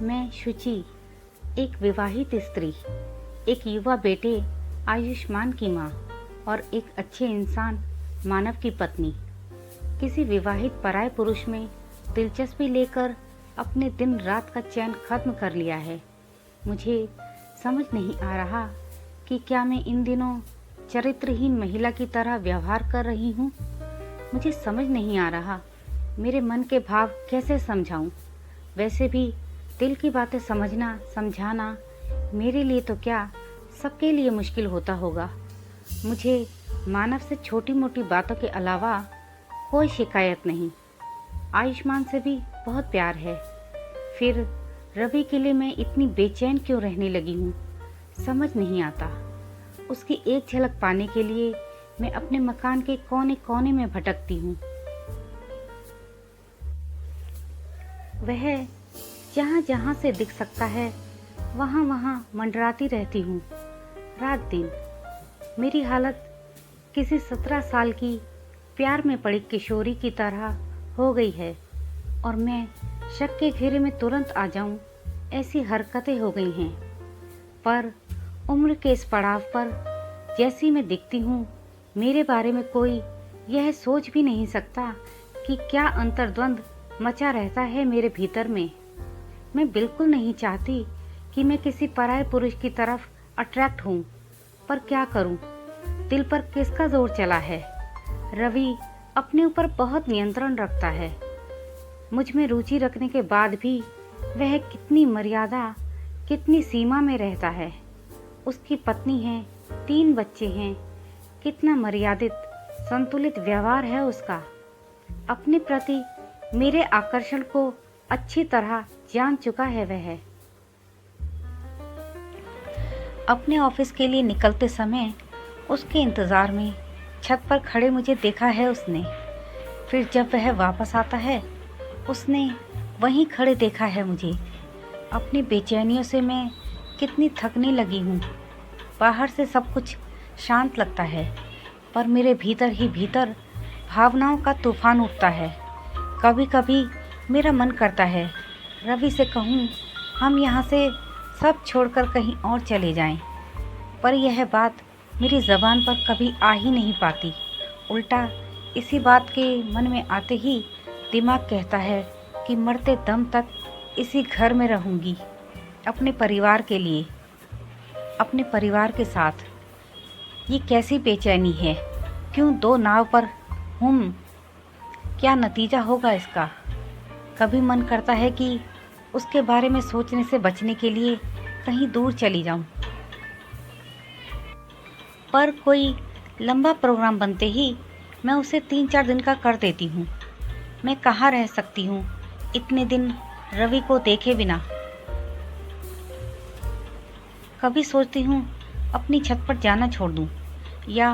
मैं शुचि, एक विवाहित स्त्री, एक युवा बेटे आयुष्मान की माँ और एक अच्छे इंसान मानव की पत्नी, किसी विवाहित पराये पुरुष में दिलचस्पी लेकर अपने दिन रात का चैन खत्म कर लिया है। मुझे समझ नहीं आ रहा कि क्या मैं इन दिनों चरित्रहीन महिला की तरह व्यवहार कर रही हूँ। मुझे समझ नहीं आ रहा मेरे मन के भाव कैसे समझाऊं। वैसे भी दिल की बातें समझना समझाना मेरे लिए तो क्या सबके लिए मुश्किल होता होगा। मुझे मानव से छोटी मोटी बातों के अलावा कोई शिकायत नहीं। आयुष्मान से भी बहुत प्यार है। फिर रवि के लिए मैं इतनी बेचैन क्यों रहने लगी हूँ, समझ नहीं आता। उसकी एक झलक पाने के लिए मैं अपने मकान के कोने कोने में भटकती हूँ। वह जहाँ जहाँ से दिख सकता है वहाँ वहाँ मंडराती रहती हूँ रात दिन। मेरी हालत किसी 17 साल की प्यार में पड़ी किशोरी की तरह हो गई है और मैं शक के घेरे में तुरंत आ जाऊं ऐसी हरकतें हो गई हैं। पर उम्र के इस पड़ाव पर जैसी मैं दिखती हूँ, मेरे बारे में कोई यह सोच भी नहीं सकता कि क्या अंतर्द्वंद मचा रहता है मेरे भीतर में। मैं बिल्कुल नहीं चाहती कि मैं किसी पराये पुरुष की तरफ अट्रैक्ट हूँ, पर क्या करूँ, दिल पर किसका जोर चला है। रवि अपने ऊपर बहुत नियंत्रण रखता है। मुझ में रुचि रखने के बाद भी वह कितनी मर्यादा, कितनी सीमा में रहता है। उसकी पत्नी है, 3 बच्चे हैं, कितना मर्यादित संतुलित व्यवहार है उसका। अपने प्रति मेरे आकर्षण को अच्छी तरह जान चुका है वह। अपने ऑफिस के लिए निकलते समय उसके इंतज़ार में छत पर खड़े मुझे देखा है उसने। फिर जब वह वापस आता है उसने वहीं खड़े देखा है मुझे। अपनी बेचैनियों से मैं कितनी थकने लगी हूँ। बाहर से सब कुछ शांत लगता है, पर मेरे भीतर ही भीतर भावनाओं का तूफान उठता है। कभी कभी मेरा मन करता है रवि से कहूँ हम यहाँ से सब छोड़कर कहीं और चले जाएं, पर यह बात मेरी ज़बान पर कभी आ ही नहीं पाती। उल्टा इसी बात के मन में आते ही दिमाग कहता है कि मरते दम तक इसी घर में रहूँगी, अपने परिवार के लिए, अपने परिवार के साथ। ये कैसी बेचैनी है, क्यों 2 नाव पर हूँ, क्या नतीजा होगा इसका। कभी मन करता है कि उसके बारे में सोचने से बचने के लिए कहीं दूर चली जाऊं, पर कोई लंबा प्रोग्राम बनते ही मैं उसे 3-4 दिन का कर देती हूँ। मैं कहाँ रह सकती हूँ इतने दिन रवि को देखे बिना। कभी सोचती हूँ अपनी छत पर जाना छोड़ दूँ या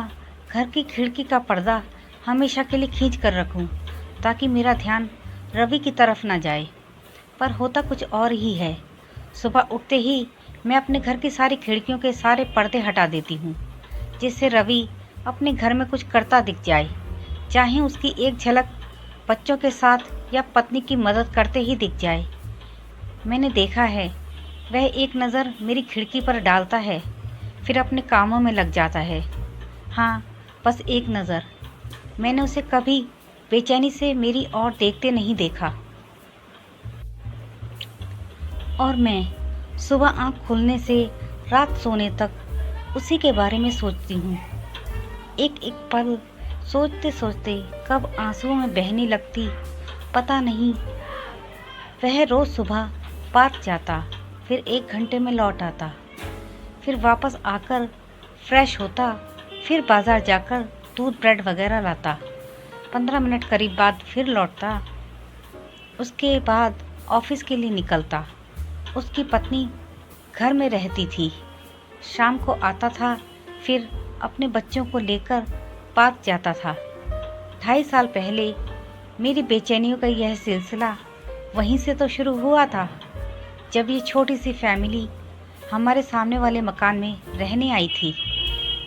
घर की खिड़की का पर्दा हमेशा के लिए खींच कर रखूँ ताकि मेरा ध्यान रवि की तरफ ना जाए। पर होता कुछ और ही है। सुबह उठते ही मैं अपने घर की सारी खिड़कियों के सारे पर्दे हटा देती हूँ, जिससे रवि अपने घर में कुछ करता दिख जाए, चाहे उसकी एक झलक बच्चों के साथ या पत्नी की मदद करते ही दिख जाए। मैंने देखा है वह एक नज़र मेरी खिड़की पर डालता है, फिर अपने कामों में लग जाता है। हाँ, बस एक नज़र। मैंने उसे कभी बेचैनी से मेरी ओर देखते नहीं देखा। और मैं सुबह आँख खुलने से रात सोने तक उसी के बारे में सोचती हूँ। एक एक पल सोचते सोचते कब आंसुओं में बहने लगती पता नहीं। वह रोज़ सुबह पार्क जाता, फिर 1 घंटे में लौट आता, फिर वापस आकर फ्रेश होता, फिर बाज़ार जाकर दूध ब्रेड वगैरह लाता, 15 मिनट करीब बाद फिर लौटता। उसके बाद ऑफिस के लिए निकलता। उसकी पत्नी घर में रहती थी, शाम को आता था, फिर अपने बच्चों को लेकर पार्क जाता था। 2.5 साल पहले मेरी बेचैनियों का यह सिलसिला वहीं से तो शुरू हुआ था, जब ये छोटी सी फैमिली हमारे सामने वाले मकान में रहने आई थी।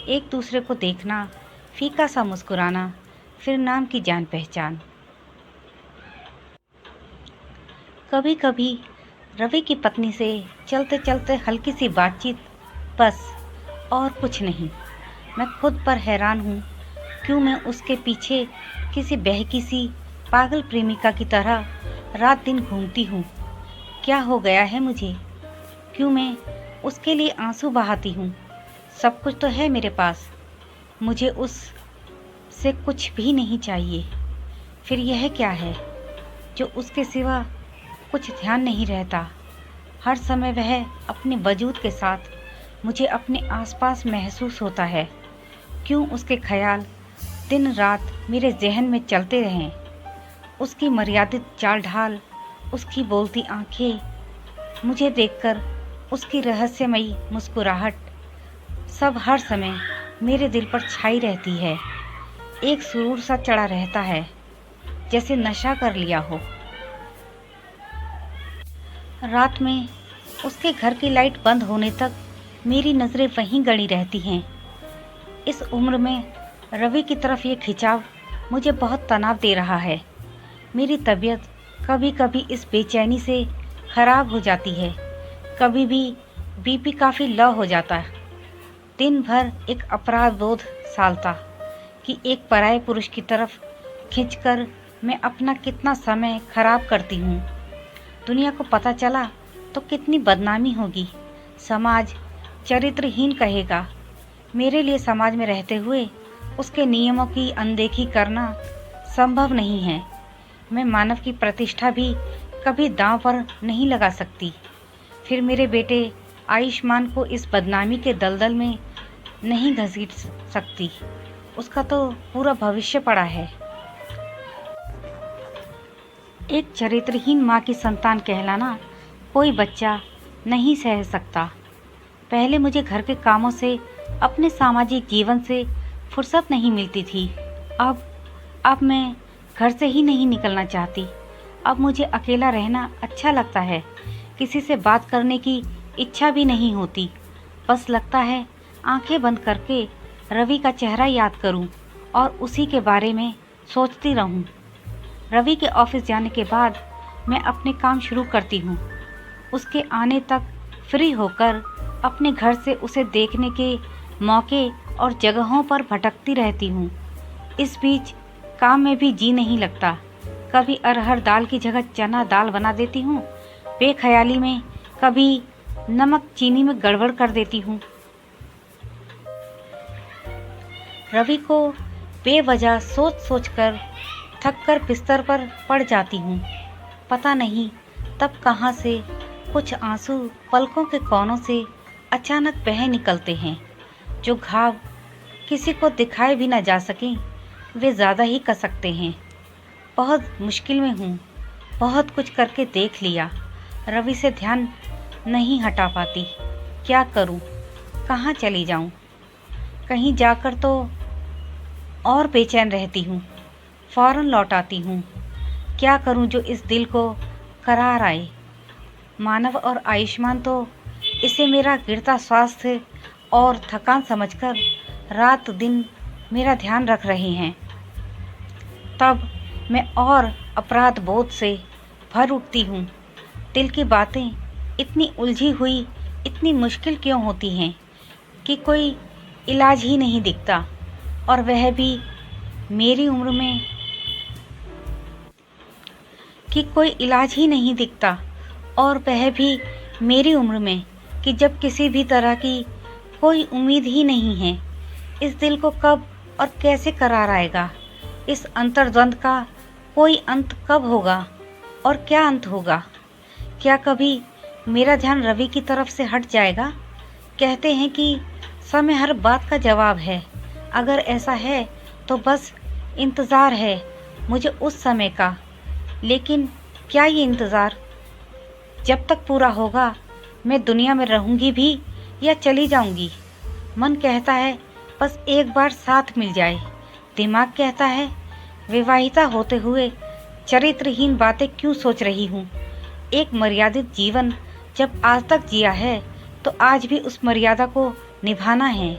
एक दूसरे को देखना, फीका सा मुस्कुराना, फिर नाम की जान पहचान। कभी कभी रवि की पत्नी से चलते चलते हल्की सी बातचीत, बस, और कुछ नहीं। मैं खुद पर हैरान हूँ। क्यों मैं उसके पीछे किसी बहकी सी पागल प्रेमिका की तरह रात दिन घूमती हूँ? क्या हो गया है मुझे? क्यों मैं उसके लिए आंसू बहाती हूँ? सब कुछ तो है मेरे पास, मुझे उससे कुछ भी नहीं चाहिए। फिर यह क्या है जो उसके सिवा कुछ ध्यान नहीं रहता? हर समय वह अपने वजूद के साथ मुझे अपने आसपास महसूस होता है। क्यों उसके ख्याल दिन रात मेरे जहन में चलते रहें? उसकी मर्यादित चाल ढाल, उसकी बोलती आंखें, मुझे देखकर उसकी रहस्यमयी मुस्कुराहट, सब हर समय मेरे दिल पर छाई रहती है। एक सुरूर सा चढ़ा रहता है, जैसे नशा कर लिया हो। रात में उसके घर की लाइट बंद होने तक मेरी नज़रें वहीं गड़ी रहती हैं। इस उम्र में रवि की तरफ ये खिंचाव मुझे बहुत तनाव दे रहा है। मेरी तबीयत कभी कभी इस बेचैनी से खराब हो जाती है, कभी भी बीपी काफ़ी लो हो जाता है। दिन भर एक अपराध बोध सालता कि एक पराये पुरुष की तरफ खिंचकर मैं अपना कितना समय खराब करती हूँ। दुनिया को पता चला तो कितनी बदनामी होगी। समाज चरित्रहीन कहेगा। मेरे लिए समाज में रहते हुए उसके नियमों की अनदेखी करना संभव नहीं है। मैं मानव की प्रतिष्ठा भी कभी दांव पर नहीं लगा सकती। फिर मेरे बेटे आयुष्मान को इस बदनामी के दलदल में नहीं घसीट सकती। उसका तो पूरा भविष्य पड़ा है। एक चरित्रहीन माँ की संतान कहलाना कोई बच्चा नहीं सह सकता। पहले मुझे घर के कामों से, अपने सामाजिक जीवन से फुर्सत नहीं मिलती थी। अब मैं घर से ही नहीं निकलना चाहती। अब मुझे अकेला रहना अच्छा लगता है। किसी से बात करने की इच्छा भी नहीं होती। बस लगता है आंखें बंद करके रवि का चेहरा याद करूं और उसी के बारे में सोचती रहूं। रवि के ऑफिस जाने के बाद मैं अपने काम शुरू करती हूं। उसके आने तक फ्री होकर अपने घर से उसे देखने के मौके और जगहों पर भटकती रहती हूं। इस बीच काम में भी जी नहीं लगता। कभी अरहर दाल की जगह चना दाल बना देती हूँ। बेख्याली में कभी नमक चीनी में गड़बड़ कर देती हूँ। रवि को बेवजह सोच सोच कर थक कर बिस्तर पर पड़ जाती हूँ। पता नहीं तब कहाँ से कुछ आंसू पलकों के कोनों से अचानक बह निकलते हैं। जो घाव किसी को दिखाए भी न जा सकें, वे ज़्यादा ही कसकते हैं। बहुत मुश्किल में हूँ। बहुत कुछ करके देख लिया, रवि से ध्यान नहीं हटा पाती। क्या करूँ? कहाँ चली जाऊँ? कहीं जाकर तो और बेचैन रहती हूँ। फौरन लौट आती हूँ। क्या करूँ जो इस दिल को करार आए? मानव और आयुष्मान तो इसे मेरा गिरता स्वास्थ्य और थकान समझकर रात दिन मेरा ध्यान रख रहे हैं। तब मैं और अपराध बोध से भर उठती हूँ। दिल की बातें इतनी उलझी हुई, इतनी मुश्किल क्यों होती हैं कि कोई इलाज ही नहीं दिखता, और वह भी मेरी उम्र में, कि कोई इलाज ही नहीं दिखता और वह भी मेरी उम्र में, कि जब किसी भी तरह की कोई उम्मीद ही नहीं है। इस दिल को कब और कैसे करार आएगा? इस अंतर्द्वंद का कोई अंत कब होगा और क्या अंत होगा? क्या कभी मेरा ध्यान रवि की तरफ से हट जाएगा? कहते हैं कि समय हर बात का जवाब है। अगर ऐसा है तो बस इंतज़ार है मुझे उस समय का। लेकिन क्या ये इंतज़ार जब तक पूरा होगा? मैं दुनिया में रहूँगी भी या चली जाऊँगी? मन कहता है बस एक बार साथ मिल जाए। दिमाग कहता है विवाहिता होते हुए चरित्रहीन बातें क्यों सोच रही हूँ। एक मर्यादित जीवन जब आज तक जिया है तो आज भी उस मर्यादा को निभाना है।